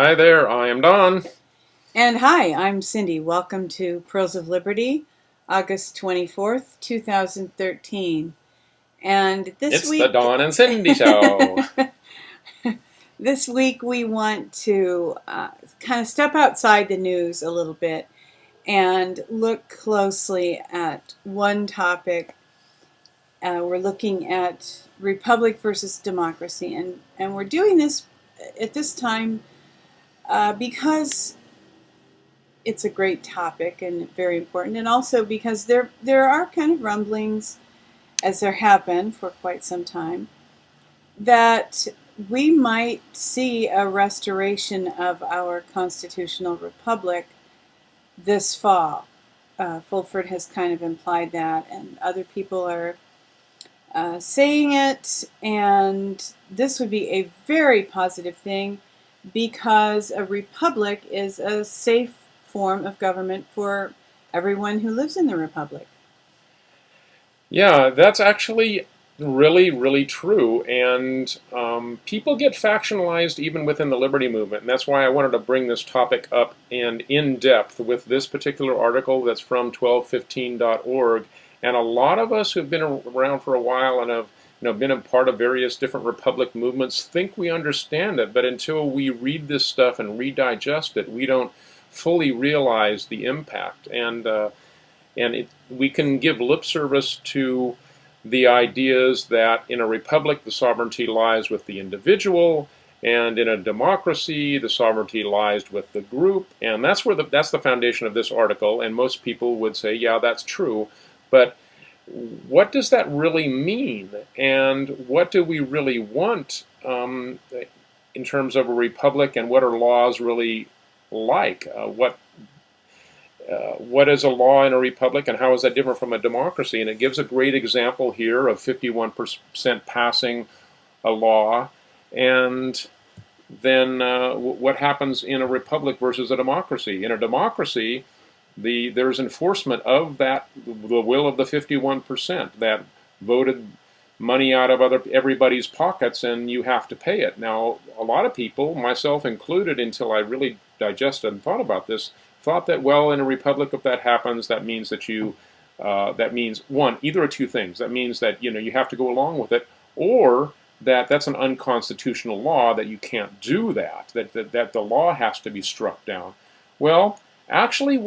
Hi there, I am Don. And hi, I'm Cindy. Welcome to Pearls of Liberty, August 24th, 2013. And this It's the week, Don and Cindy Show. this week we want to kind of step outside the news a little bit and look closely at one topic. We're looking at republic versus democracy, and we're doing this at this time because it's a great topic and very important, and also because there are kind of rumblings, as there have been for quite some time, that we might see a restoration of our constitutional republic this fall. Fulford has kind of implied that, and other people are saying it, and this would be a very positive thing because a republic is a safe form of government for everyone who lives in the republic. Yeah, that's actually really, really true. And people get factionalized even within the liberty movement. And that's why I wanted to bring this topic up and in depth with this particular article that's from 1215.org. And a lot of us who've been around for a while and have been a part of various different republic movements think we understand it. But until we read this stuff and redigest it, we don't fully realize the impact. And we can give lip service to the ideas that in a republic the sovereignty lies with the individual, and in a democracy the sovereignty lies with the group, and that's the foundation of this article. And most people would say, yeah, that's true, but what does that really mean, and what do we really want in terms of a republic, and what are laws really like? What is a law in a republic, and how is that different from a democracy? And it gives a great example here of 51% passing a law, and then what happens in a republic versus a democracy. In a democracy, there's enforcement of the will of the 51% that voted money out of everybody's pockets, and you have to pay it. Now, a lot of people, myself included, until I really digested and thought about this, thought that, well, in a republic, if that happens, that means that that means one, either of two things. That means that you have to go along with it, or that's an unconstitutional law, that you can't do that the law has to be struck down. Well, actually,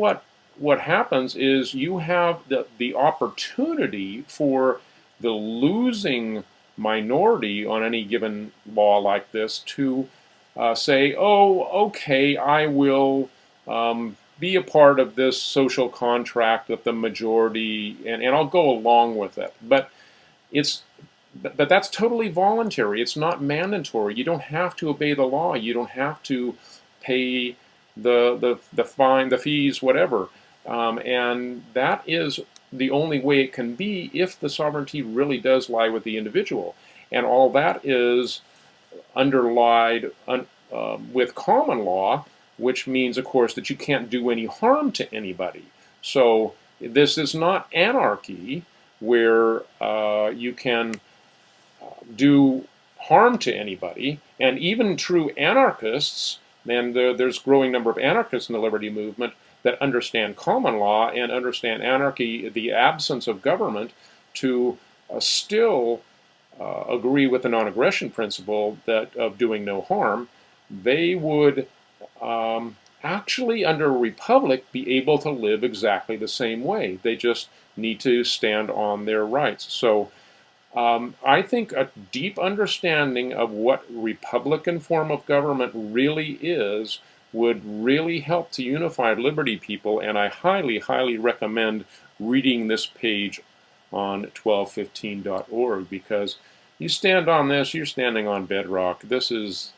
what happens is you have the opportunity for the losing minority on any given law like this to say, oh, okay, I will be a part of this social contract with the majority, and I'll go along with it. But that's totally voluntary. It's not mandatory. You don't have to obey the law. You don't have to pay the fine, the fees, whatever. And that is the only way it can be if the sovereignty really does lie with the individual. And all that is underlied with common law, which means, of course, that you can't do any harm to anybody. So this is not anarchy, where you can do harm to anybody. And even true anarchists, and there's a growing number of anarchists in the liberty movement that understand common law and understand anarchy, the absence of government, to still agree with the non-aggression principle of doing no harm. They would actually, under a republic, be able to live exactly the same way. They just need to stand on their rights. So I think a deep understanding of what Republican form of government really is would really help to unify liberty people, and I highly, highly recommend reading this page on 1215.org, because you stand on this, you're standing on bedrock. This is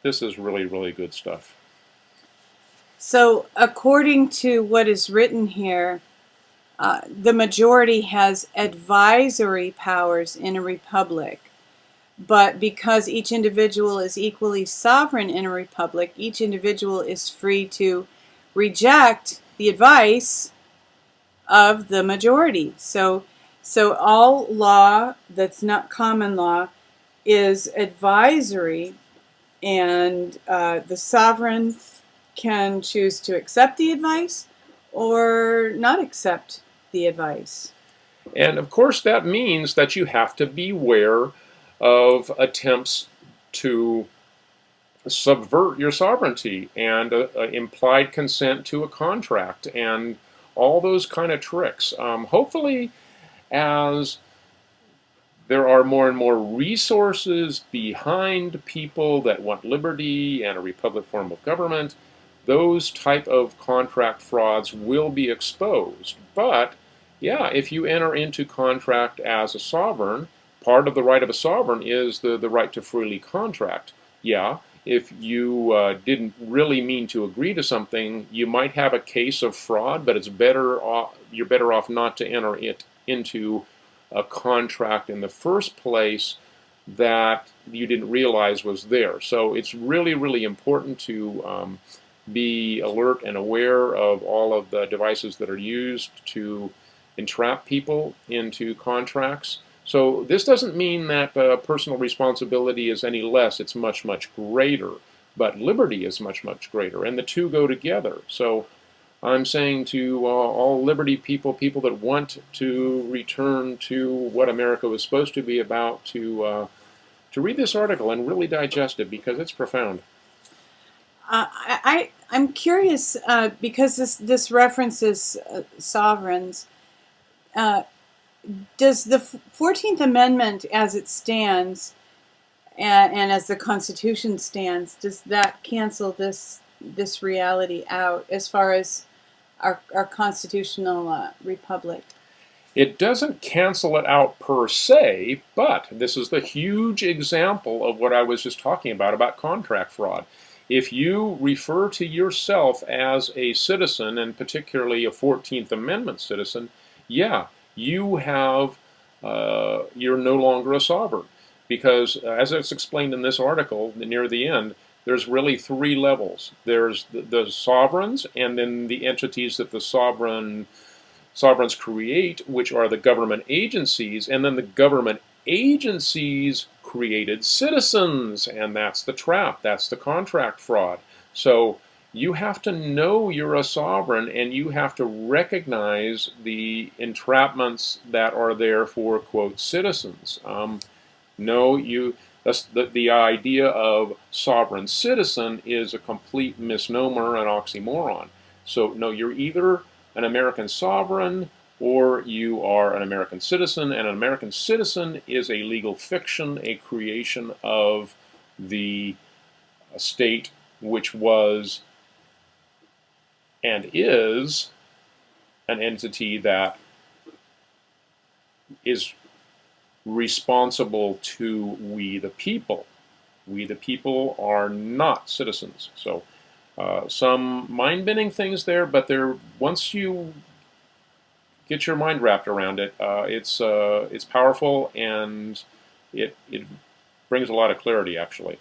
really, really good stuff. So, according to what is written here, the majority has advisory powers in a republic. But because each individual is equally sovereign in a republic, each individual is free to reject the advice of the majority. So all law that's not common law is advisory, and the sovereign can choose to accept the advice or not accept the advice. And of course, that means that you have to beware of attempts to subvert your sovereignty and implied consent to a contract and all those kind of tricks. Hopefully, as there are more and more resources behind people that want liberty and a republic form of government, those type of contract frauds will be exposed. But yeah, if you enter into contract as a sovereign, part of the right of a sovereign is the right to freely contract. Yeah, if you didn't really mean to agree to something, you might have a case of fraud, but you're better off not to enter it into a contract in the first place that you didn't realize was there. So it's really, really important to be alert and aware of all of the devices that are used to entrap people into contracts. So this doesn't mean that personal responsibility is any less. It's much, much greater. But liberty is much, much greater. And the two go together. So I'm saying to all liberty people, people that want to return to what America was supposed to be about, to read this article and really digest it because it's profound. I'm curious because this references sovereigns. Does the 14th Amendment, as it stands, and as the Constitution stands, does that cancel this reality out as far as our constitutional republic? It doesn't cancel it out per se, but this is the huge example of what I was just talking about contract fraud. If you refer to yourself as a citizen, and particularly a 14th Amendment citizen, yeah, you're no longer a sovereign. Because, as it's explained in this article near the end, there's really three levels. There's the sovereigns, and then the entities that the sovereigns create, which are the government agencies, and then the government agencies created citizens, and that's the trap, that's the contract fraud. So you have to know you're a sovereign, and you have to recognize the entrapments that are there for, quote, citizens. The idea of sovereign citizen is a complete misnomer and oxymoron. So no, you're either an American sovereign or you are an American citizen, and an American citizen is a legal fiction, a creation of the state which was and is an entity that is responsible to we the people. We the people are not citizens. So some mind-bending things there, but once you get your mind wrapped around it, it's powerful, and it brings a lot of clarity, actually.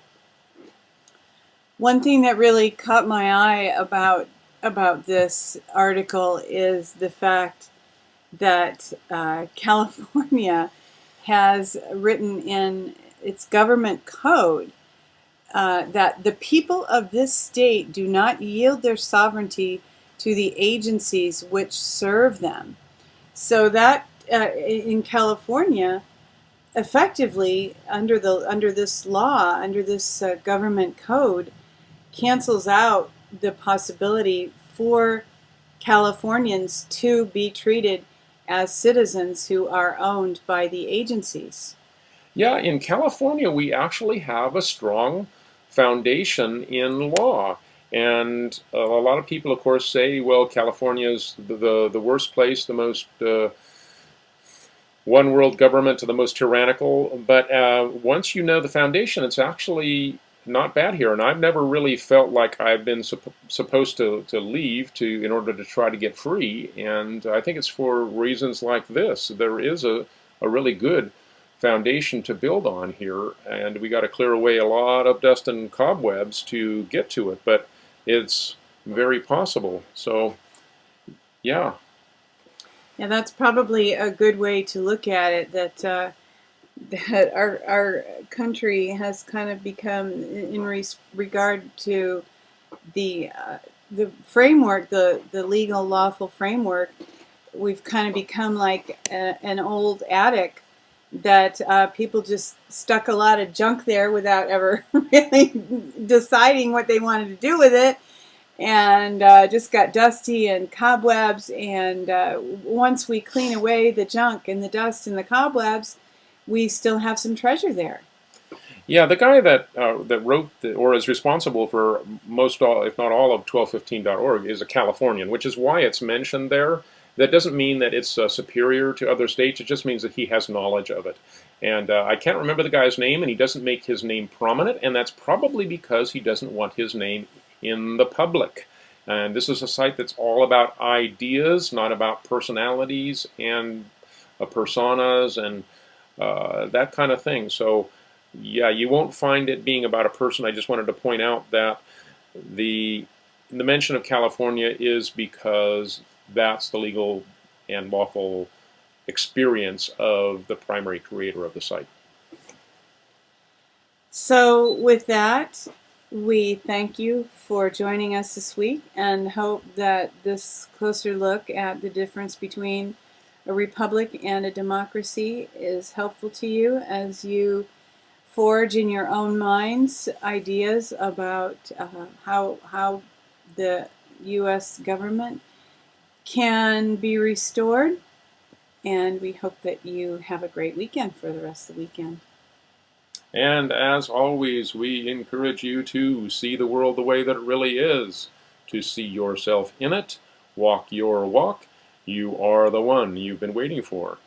One thing that really caught my eye about this article is the fact that California has written in its government code that the people of this state do not yield their sovereignty to the agencies which serve them. So that in California, effectively under this law, under this government code, cancels out the possibility for Californians to be treated as citizens who are owned by the agencies. Yeah, in California, we actually have a strong foundation in law. And a lot of people, of course, say, well, California is the worst place, the most one world government, the most tyrannical. But once you know the foundation, it's actually not bad here. And I've never really felt like I've been supposed to leave in order to try to get free. And I think it's for reasons like this. There is a really good foundation to build on here, and we got to clear away a lot of dust and cobwebs to get to it, but it's very possible. So yeah, that's probably a good way to look at it, that that our country has kind of become in regard to the framework, the legal lawful framework. We've kind of become like an old attic that people just stuck a lot of junk there without ever really deciding what they wanted to do with it, and just got dusty and cobwebs. And once we clean away the junk and the dust and the cobwebs, we still have some treasure there. Yeah, the guy that wrote or is responsible for most all, if not all, of 1215.org is a Californian, which is why it's mentioned there. That doesn't mean that it's superior to other states. It just means that he has knowledge of it. And I can't remember the guy's name, and he doesn't make his name prominent, and that's probably because he doesn't want his name in the public. And this is a site that's all about ideas, not about personalities and personas and that kind of thing. So yeah, you won't find it being about a person. I just wanted to point out that the mention of California is because that's the legal and lawful experience of the primary creator of the site. So with that, we thank you for joining us this week and hope that this closer look at the difference between a republic and a democracy is helpful to you as you forge in your own minds ideas about how the U.S. government can be restored. And we hope that you have a great weekend for the rest of the weekend. And as always, we encourage you to see the world the way that it really is, to see yourself in it, walk your walk. You are the one you've been waiting for.